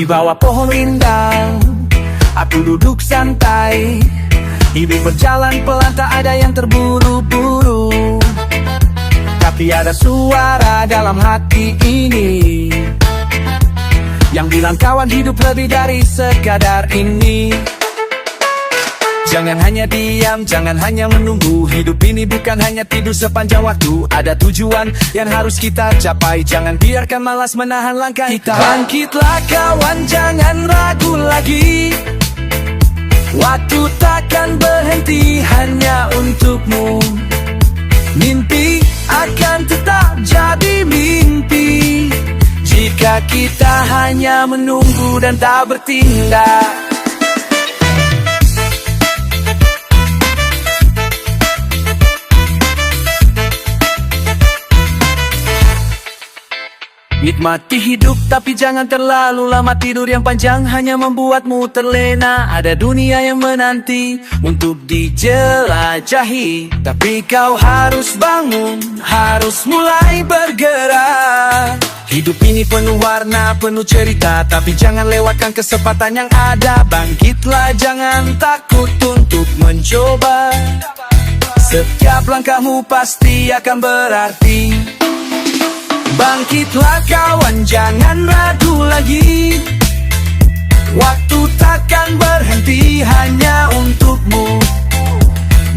bawah pohon rindang, aku duduk santai. Hidup berjalan pelan, tak ada yang terburu-buru. Tapi ada suara dalam hati ini yang bilang kawan, hidup lebih dari sekadar ini. Jangan hanya diam, jangan hanya menunggu. Hidup ini bukan hanya tidur sepanjang waktu. Ada tujuan yang harus kita capai. Jangan biarkan malas menahan langkah kita. Bangkitlah kawan, jangan ragu lagi. Waktu takkan berhenti hanya untukmu. Mimpi akan tetap jadi mimpi jika kita hanya menunggu dan tak bertindak. Nikmati hidup tapi jangan terlalu lama. Tidur yang panjang hanya membuatmu terlena. Ada dunia yang menanti untuk dijelajahi, tapi kau harus bangun, harus mulai bergerak. Hidup ini penuh warna, penuh cerita, tapi jangan lewatkan kesempatan yang ada. Bangkitlah, jangan takut untuk mencoba. Setiap langkahmu pasti akan berarti. Bangkitlah kawan, jangan ragu lagi. Waktu takkan berhenti hanya untukmu.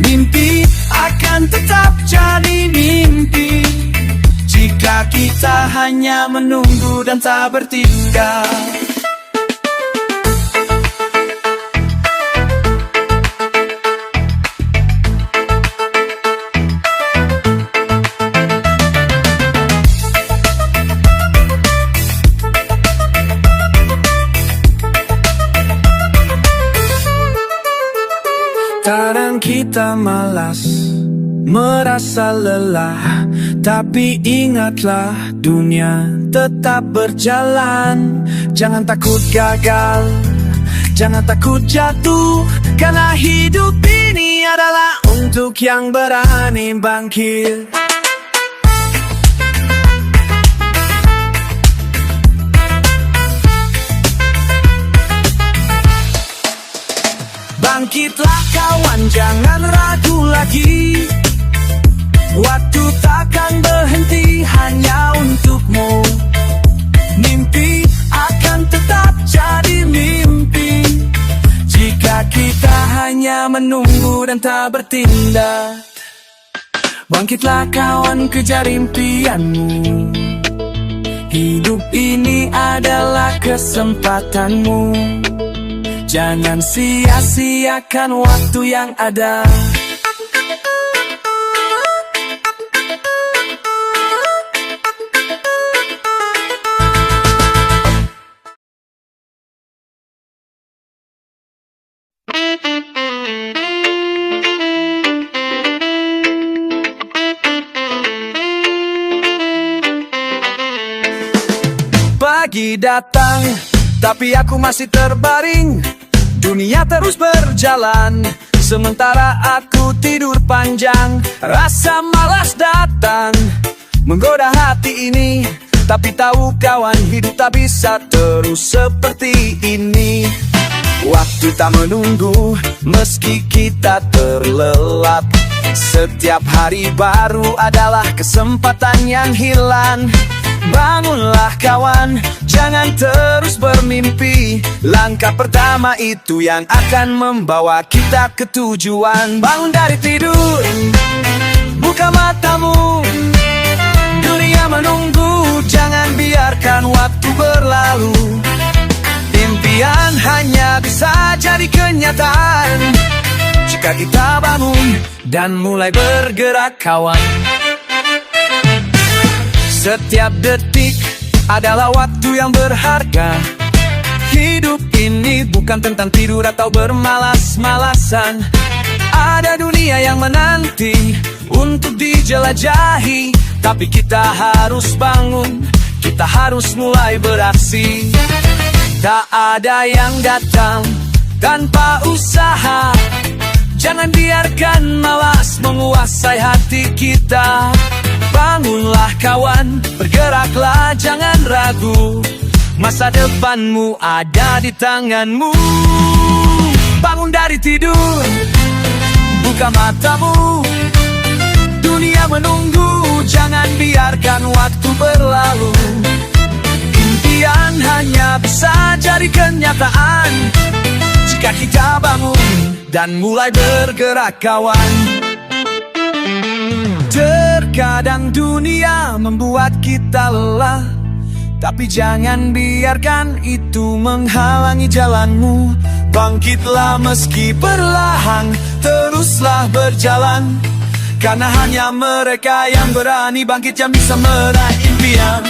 Mimpi akan tetap jadi mimpi jika kita hanya menunggu dan tak bertindak. Kadang kita malas, merasa lelah, tapi ingatlah dunia tetap berjalan. Jangan takut gagal, jangan takut jatuh, karena hidup ini adalah untuk yang berani bangkit. Bangkitlah kawan, jangan ragu lagi. Waktu takkan berhenti hanya untukmu. Mimpi akan tetap jadi mimpi jika kita hanya menunggu dan tak bertindak. Bangkitlah kawan, kejar impianmu. Hidup ini adalah kesempatanmu. Jangan sia-siakan waktu yang ada. Pagi datang, tapi aku masih terbaring. Dunia terus berjalan, sementara aku tidur panjang. Rasa malas datang, menggoda hati ini. Tapi tahu kawan, hidup tak bisa terus seperti ini. Waktu tak menunggu, meski kita terlelap. Setiap hari baru adalah kesempatan yang hilang. Bangunlah kawan, jangan terus bermimpi. Langkah pertama itu yang akan membawa kita ke tujuan. Bangun dari tidur, buka matamu. Dunia menunggu, jangan biarkan waktu berlalu. Impian hanya bisa jadi kenyataan jika kita bangun dan mulai bergerak kawan. Setiap detik adalah waktu yang berharga. Hidup ini bukan tentang tidur atau bermalas-malasan. Ada dunia yang menanti untuk dijelajahi, tapi kita harus bangun, kita harus mulai beraksi. Tak ada yang datang tanpa usaha. Jangan biarkan malas menguasai hati kita. Bangunlah kawan, bergeraklah, jangan ragu. Masa depanmu ada di tanganmu. Bangun dari tidur, buka matamu. Dunia menunggu, jangan biarkan waktu berlalu. Impian hanya bisa jadi kenyataan jika kita bangun dan mulai bergerak, kawan. Terkadang dunia membuat kita lelah, tapi jangan biarkan itu menghalangi jalanmu. Bangkitlah meski perlahan, teruslah berjalan. Karena hanya mereka yang berani bangkit yang bisa meraih impian.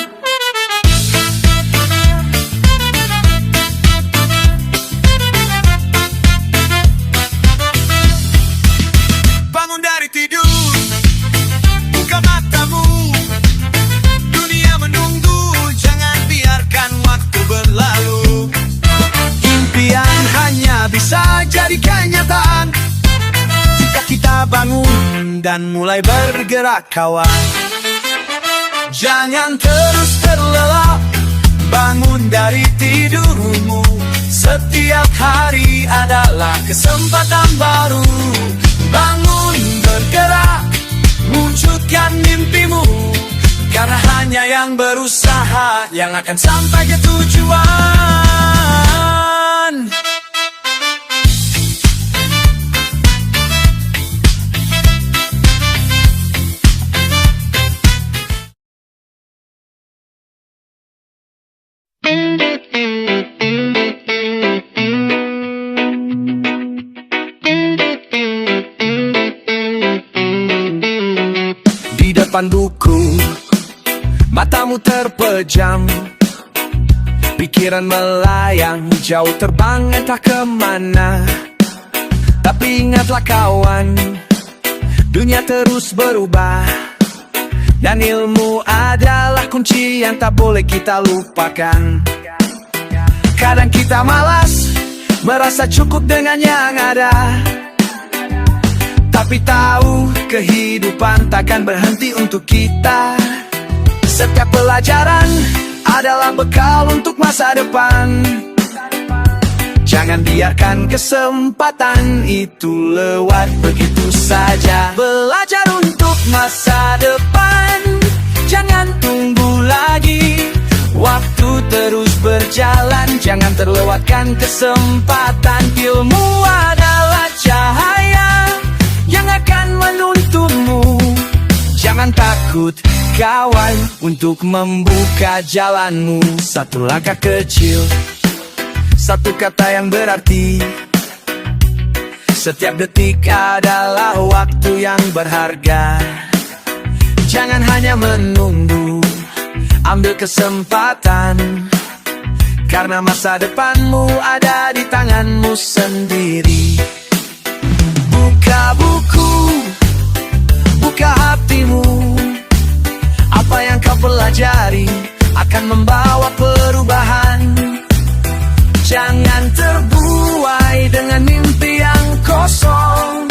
Bangun dari tidur, buka matamu. Dunia menunggu, jangan biarkan waktu berlalu. Impian hanya bisa jadi kenyataan jika kita bangun dan mulai bergerak, kawan. Jangan terus terlelap, bangun dari tidurmu. Setiap hari adalah kesempatan baru. Bangun, bergerak, wujudkan mimpimu. Karena hanya yang berusaha yang akan sampai ke tujuan. Di depan buku, matamu terpejam. Pikiran melayang, jauh terbang entah kemana. Tapi ingatlah kawan, dunia terus berubah. Dan ilmu adalah kunci yang tak boleh kita lupakan. Kadang kita malas, merasa cukup dengan yang ada. Tapi tahu kehidupan takkan berhenti untuk kita. Setiap pelajaran adalah bekal untuk masa depan. Jangan biarkan kesempatan itu lewat begitu saja. Belajar untuk masa depan, jangan tunggu lagi. Waktu terus berjalan, jangan terlewatkan kesempatan. Ilmu adalah cahaya yang akan menuntunmu. Jangan takut kawan untuk membuka jalanmu. Satu langkah kecil, satu kata yang berarti. Setiap detik adalah waktu yang berharga. Jangan hanya menunggu, ambil kesempatan. Karena masa depanmu ada di tanganmu sendiri. Buka buku, buka hatimu. Apa yang kau pelajari akan membawa perubahan. Jangan terbuai dengan mimpi yang kosong.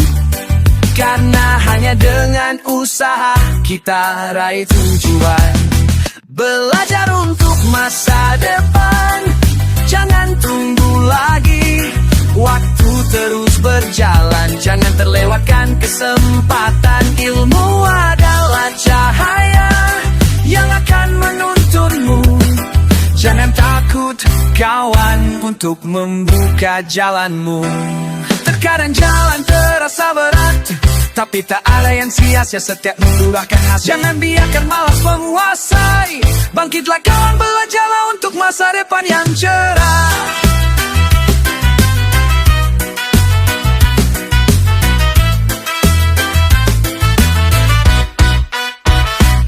Karena hanya dengan usaha kita raih tujuan. Belajar untuk masa depan, jangan tunggu lagi. Waktu terus berjalan, jangan terlewatkan kesempatan. Ilmu adalah cahaya yang akan menuntunmu. Jangan takut kawan untuk membuka jalanmu. Terkadang jalan terasa berat, tapi tak ada yang sia-sia, setiap membuahkan hasil. Jangan biarkan malas menguasai. Bangkitlah kawan, belajarlah untuk masa depan yang cerah.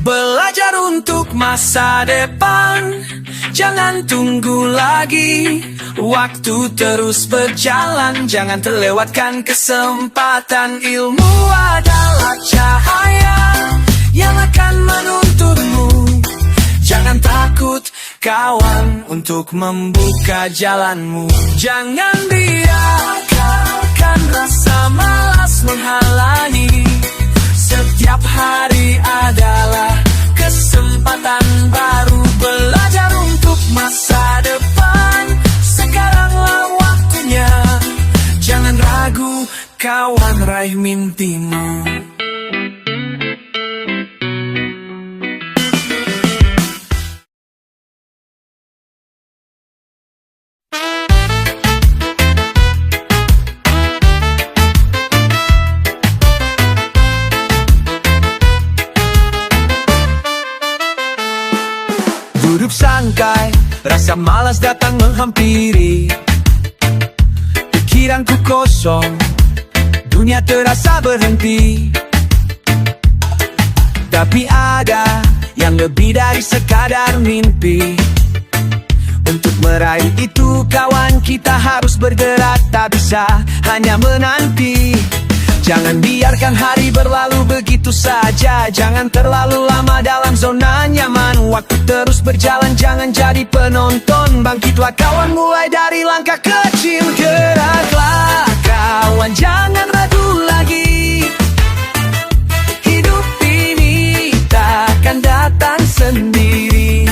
Belajar untuk masa depan, jangan tunggu lagi. Waktu terus berjalan, jangan terlewatkan kesempatan. Ilmu adalah cahaya yang akan menuntunmu. Jangan takut kawan untuk membuka jalanmu. Jangan biarkan rasa malas menghalangi. Setiap hari adalah kesempatan baru. Belajar untuk masa depan, kawan, raih mimpimu. Duduk santai, rasa malas datang menghampiri. Pikiranku kosong, dunia terasa berhenti. Tapi ada yang lebih dari sekadar mimpi. Untuk meraih itu kawan, kita harus bergerak, tak bisa hanya menanti. Jangan biarkan hari berlalu begitu saja. Jangan terlalu lama dalam zona nyaman. Waktu terus berjalan, jangan jadi penonton. Bangkitlah kawan, mulai dari langkah kecil. Geraklah kawan, jangan ragu lagi. Hidup ini takkan datang sendiri.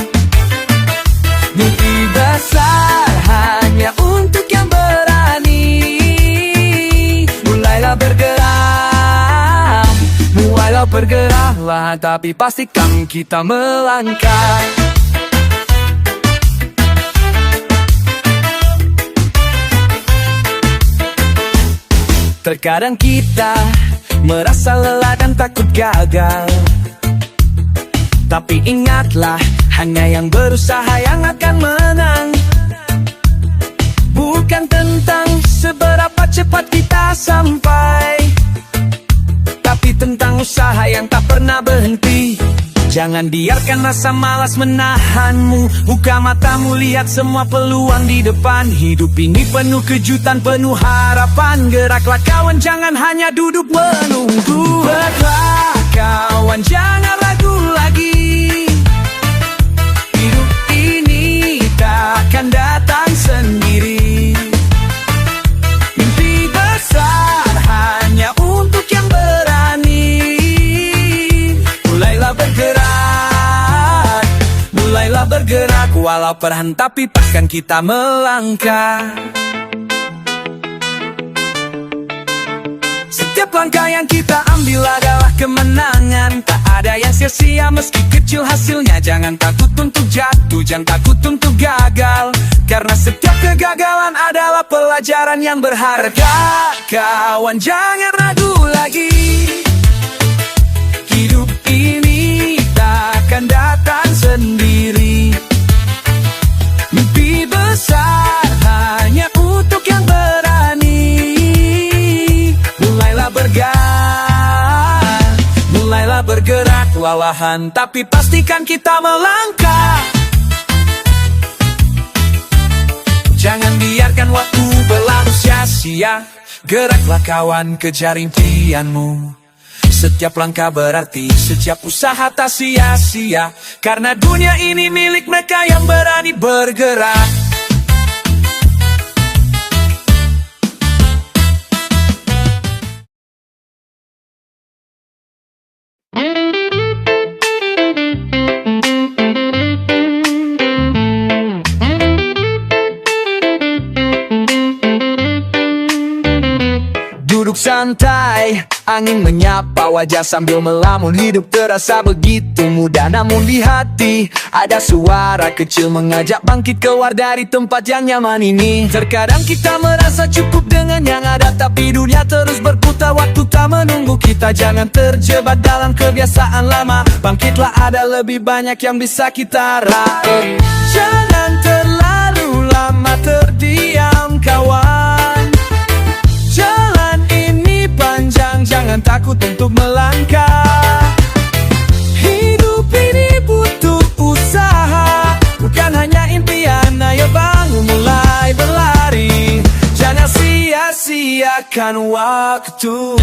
Mimpi besar hanya untuk yang berani. Mulailah bergerak, mulailah bergeraklah, tapi pastikan kita melangkah. Terkadang kita merasa lelah dan takut gagal. Tapi ingatlah, hanya yang berusaha yang akan menang. Bukan tentang seberapa cepat kita sampai, tapi tentang usaha yang tak pernah berhenti. Jangan biarkan rasa malas menahanmu. Buka matamu, lihat semua peluang di depan. Hidup ini penuh kejutan, penuh harapan. Geraklah kawan, jangan hanya duduk menunggu. Buatlah kawan, jangan ragu lagi. Hidup ini takkan datang sendiri. Mimpi besar hanya untuk yang berani. Mulailah bergerak, mulailah bergerak. Walau perlahan tapi pastikan kita melangkah. Setiap langkah yang kita ambil adalah kemenangan. Tak ada yang sia-sia meski kecil hasilnya. Jangan takut untuk jatuh, jangan takut untuk gagal. Karena setiap kegagalan adalah pelajaran yang berharga. Kawan, jangan ragu lagi. Hidup ini takkan datang sendiri. Mimpi besar hanya untuk yang berani. Mulailah bergerak, mulailah bergerak. Walahan tapi pastikan kita melangkah. Jangan biarkan waktu berlalu sia-sia. Geraklah kawan, kejar impianmu. Setiap langkah berarti, setiap usaha tak sia-sia. Karena dunia ini milik mereka yang berani bergerak. Duduk santai, angin menyapa wajah sambil melamun. Hidup terasa begitu mudah, namun di hati ada suara kecil mengajak bangkit keluar dari tempat yang nyaman ini. Terkadang kita merasa cukup dengan yang ada, tapi dunia terus berputar, waktu tak menunggu kita. Jangan terjebak dalam kebiasaan lama. Bangkitlah, ada lebih banyak yang bisa kita raih. Jangan terlalu lama terdiam kawan. Jalan ini panjang, jangan takut untuk melangkah. Hidup ini butuh usaha, bukan hanya impian. Ayo bangun, mulai berlari. Jangan sia-siakan waktu.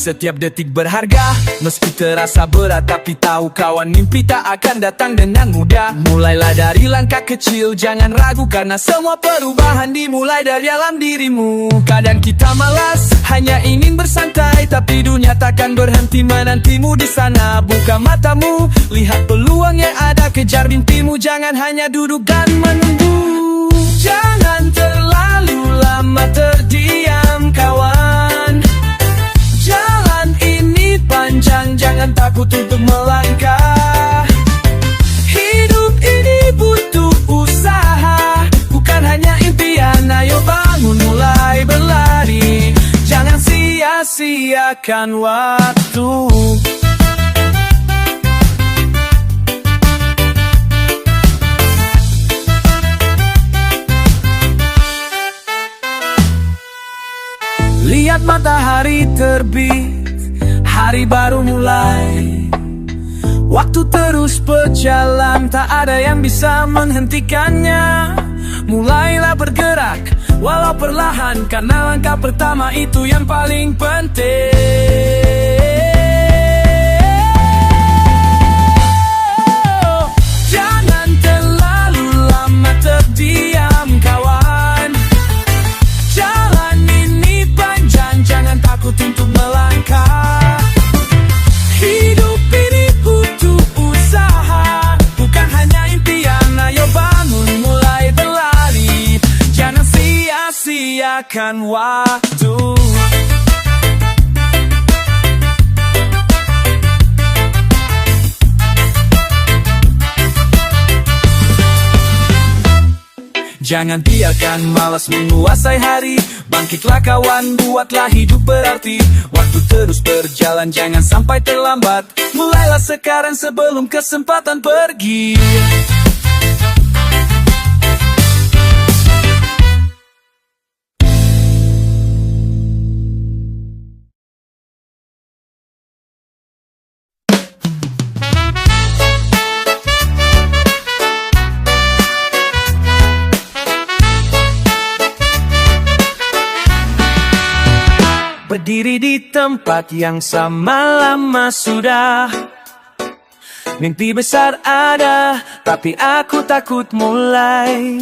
Setiap detik berharga, meski terasa berat. Tapi tahu kawan, mimpi tak akan datang dengan mudah. Mulailah dari langkah kecil, jangan ragu. Karena semua perubahan dimulai dari dalam dirimu. Kadang kita malas, hanya ingin bersantai. Tapi dunia takkan berhenti menantimu di sana. Buka matamu, lihat peluang yang ada. Kejar mimpimu, jangan hanya duduk dan menunggu. Jangan terlalu lama terdiam kawan. Jalan ini panjang, jangan takut untuk melangkah. Hidup ini butuh usaha, bukan hanya impian. Ayo bangun mulai berlari, jangan sia-siakan waktu. Lihat matahari terbit, hari baru mulai. Waktu terus berjalan, tak ada yang bisa menghentikannya. Mulailah bergerak, walau perlahan, karena langkah pertama itu yang paling penting. Jangan terlalu lama terdiam kawan. Jalan ini panjang, jangan takut untuk melangkah. Hidup ini butuh usaha, bukan hanya impian. Ayo bangun mulai berlari, jangan sia-siakan waktu. Jangan biarkan malas menguasai hari. Bangkitlah kawan, buatlah hidup berarti. Waktu terus berjalan, jangan sampai terlambat. Mulailah sekarang sebelum kesempatan pergi. Berdiri di tempat yang sama lama sudah. Mimpi besar ada, tapi aku takut mulai.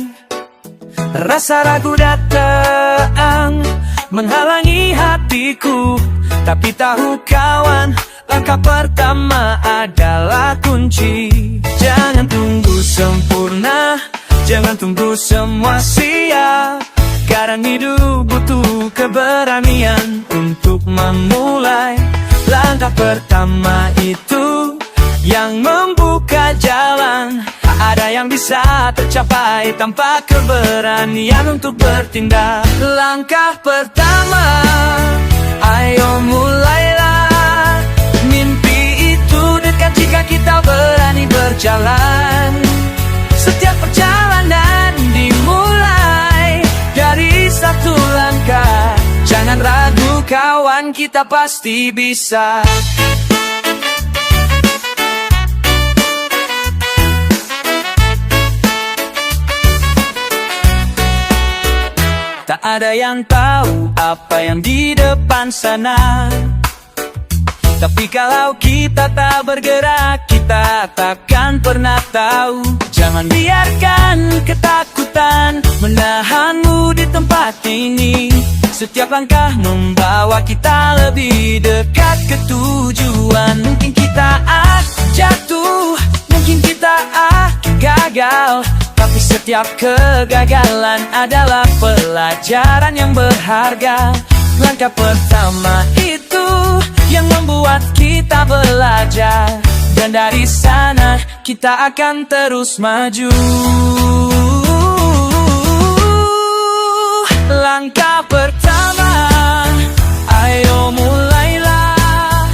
Rasa ragu datang, menghalangi hatiku. Tapi tahu kawan, langkah pertama adalah kunci. Jangan tunggu sempurna, jangan tunggu semua siap. Kadang hidup butuh keberanian untuk memulai. Langkah pertama itu yang membuka jalan. Tak ada yang bisa tercapai tanpa keberanian untuk bertindak. Langkah pertama, ayo mulailah. Mimpi itu dekat jika kita berani berjalan. Setiap perjalanan dimulai dari satu langkah. Jangan ragu kawan, kita pasti bisa. Tak ada yang tahu apa yang di depan sana. Tapi kalau kita tak bergerak, kita takkan pernah tahu. Jangan biarkan ketakutan menahanmu di tempat ini. Setiap langkah membawa kita lebih dekat ke tujuan. Mungkin kita jatuh, mungkin kita gagal, tapi setiap kegagalan adalah pelajaran yang berharga. Langkah pertama itu yang membuat kita belajar, dan dari sana kita akan terus maju. Langkah pertama, ayo mulailah.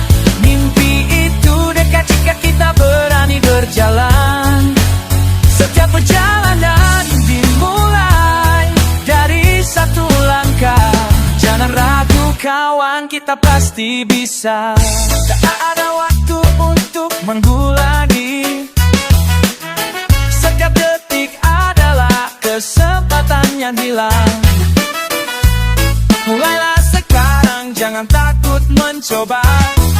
Mimpi itu dekat jika kita berani berjalan. Setiap perjalanan dimulai dari satu langkah. Jangan ragu kawan, kita pasti bisa. Tak ada waktu untuk mengulangi. Setiap detik adalah kesempatan yang hilang. Mulailah sekarang, jangan takut mencoba.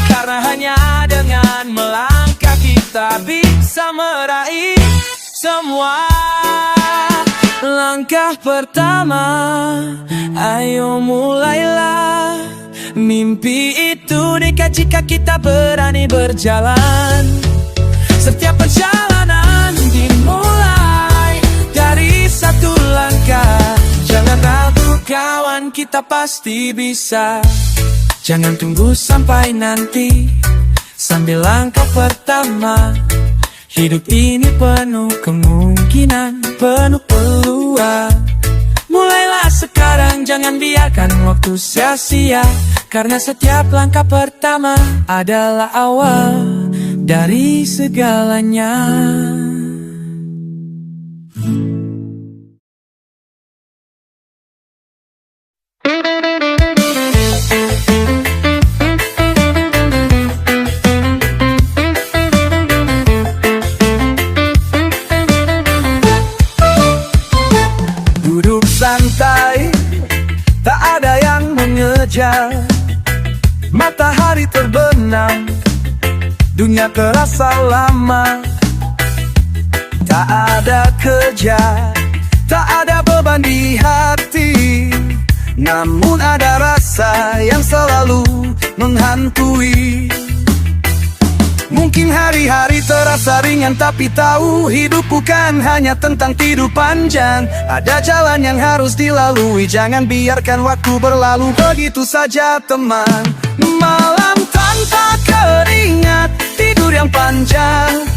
Karena hanya dengan melangkah kita bisa meraih semua. Langkah pertama, ayo mulailah. Mimpi itu dekat jika kita berani berjalan. Setiap perjalanan dimulai dari satu langkah. langkah. Jangan ragu kawan, kita pasti bisa. Jangan tunggu sampai nanti, sambil langkah pertama. Hidup ini penuh kemungkinan, penuh peluang. Mulailah sekarang, jangan biarkan waktu sia-sia. Karena setiap langkah pertama adalah awal dari segalanya. Duduk santai, tak ada yang mengejar. Matahari terbenam, dunia terasa lama. Tak ada kejar, tak ada beban di hati. Namun ada rasa yang selalu menghantui. Mungkin hari-hari terasa ringan, tapi tahu hidup bukan hanya tentang tidur panjang. Ada jalan yang harus dilalui, jangan biarkan waktu berlalu begitu saja teman. Malam tanpa keringat, tidur yang panjang.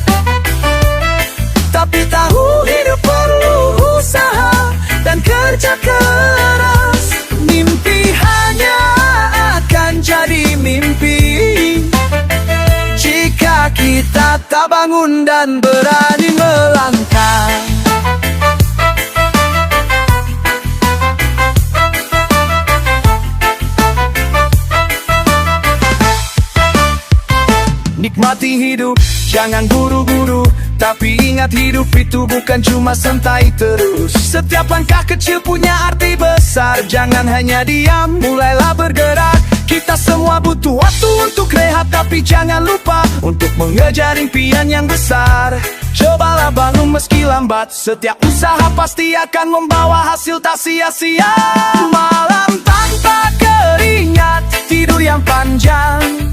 Tapi tahu hidup perlu usaha dan kerja keras. Mimpi hanya akan jadi mimpi jika kita tak bangun dan berani melangkah. Nikmati hidup, jangan buru-buru. Tapi ingat hidup itu bukan cuma santai terus. Setiap langkah kecil punya arti besar. Jangan hanya diam, mulailah bergerak. Kita semua butuh waktu untuk rehat, tapi jangan lupa untuk mengejar impian yang besar. Cobalah bangun meski lambat, setiap usaha pasti akan membawa hasil tak sia-sia. Malam tanpa keringat, tidur yang panjang.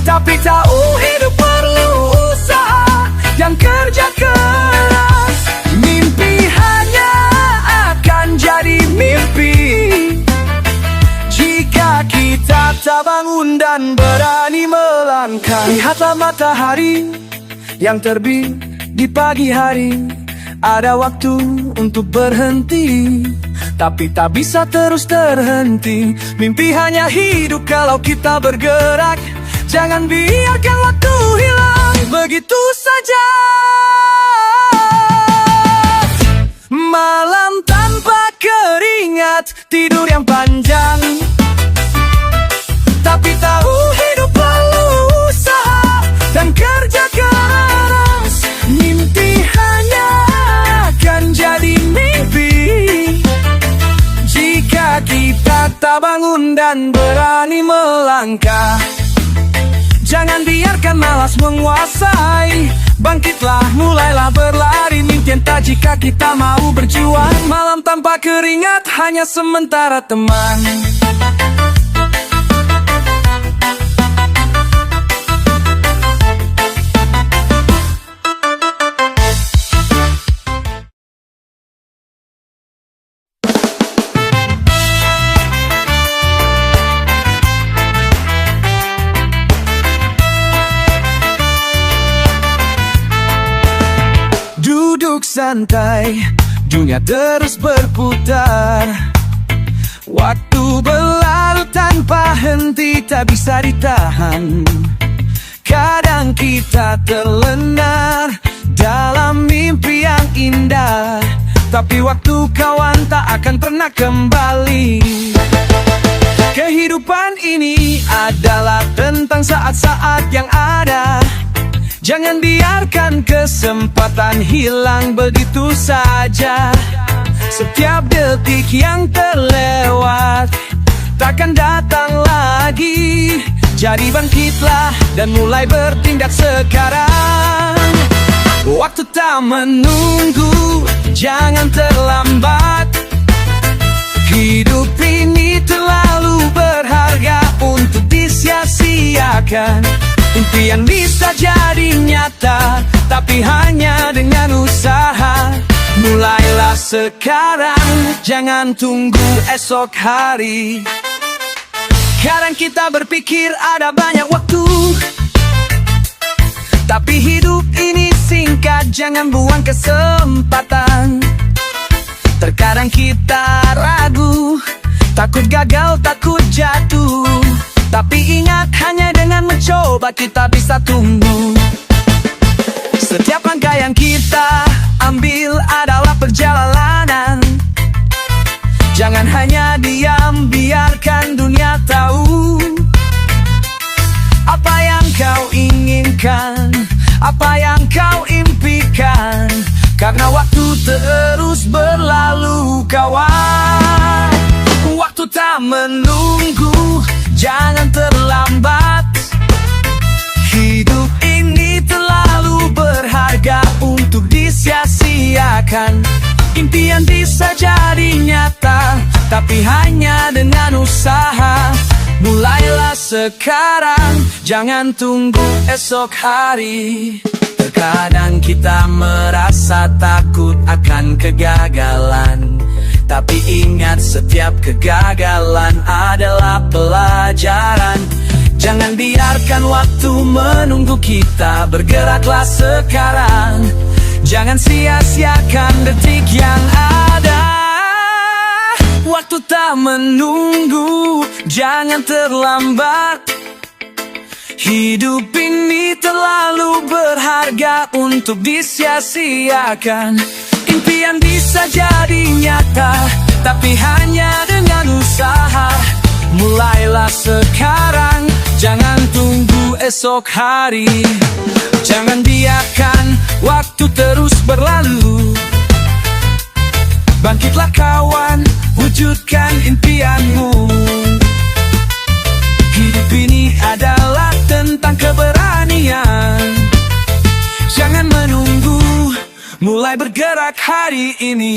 Tapi tahu hidup perlu usaha dan kerja keras. Mimpi hanya akan jadi mimpi jika kita tak bangun dan berani melangkah. Lihatlah matahari yang terbit di pagi hari. Ada waktu untuk berhenti, tapi tak bisa terus terhenti. Mimpi hanya hidup kalau kita bergerak. Jangan biarkan waktu hilang begitu saja. Malam tanpa keringat, tidur yang panjang. Tapi tahu hidup perlu usaha dan kerja keras. Mimpi hanya akan jadi mimpi jika kita tak bangun dan berani melangkah. Jangan biarkan malas menguasai. Bangkitlah, mulailah berlari. Mimpi entah jika kita mau berjuang. Malam tanpa keringat hanya sementara teman. Duduk santai, dunia terus berputar. Waktu berlalu tanpa henti, tak bisa ditahan. Kadang kita terlena dalam mimpi yang indah, tapi waktu kawan tak akan pernah kembali. Kehidupan ini adalah tentang saat-saat yang ada. Jangan biarkan kesempatan hilang begitu saja. Setiap detik yang terlewat takkan datang lagi. Jadi bangkitlah dan mulai bertindak sekarang. Waktu tak menunggu, jangan terlambat. Hidup ini terlalu berharga untuk disia-siakan. Impian bisa jadi nyata, tapi hanya dengan usaha. Mulailah sekarang, jangan tunggu esok hari. Kadang kita berpikir ada banyak waktu, tapi hidup ini singkat, jangan buang kesempatan. Terkadang kita ragu, takut gagal, takut jatuh, tapi ingat hanya dengan mencoba kita bisa tumbuh. Setiap langkah yang kita ambil adalah perjalanan. Jangan hanya diam, biarkan dunia tahu apa yang kau inginkan, apa yang kau impikan. Karena waktu terus berlalu kawan. Waktu tak menunggu, jangan terlambat. Hidup ini terlalu berharga untuk disia-siakan. Impian bisa jadi nyata, tapi hanya dengan usaha. Mulailah sekarang, jangan tunggu esok hari. Terkadang kita merasa takut akan kegagalan, tapi ingat setiap kegagalan adalah pelajaran. Jangan biarkan waktu menunggu kita, bergeraklah sekarang. Jangan sia-siakan detik yang ada. Waktu tak menunggu, jangan terlambat. Hidup ini terlalu berharga untuk disia-siakan. Impian bisa jadi nyata, tapi hanya dengan usaha. Mulailah sekarang, jangan tunggu esok hari. Jangan biarkan waktu terus berlalu. Bangkitlah kawan, wujudkan impianmu. Hidup ini adalah tentang keberanian. Jangan menunggu, mulai bergerak hari ini.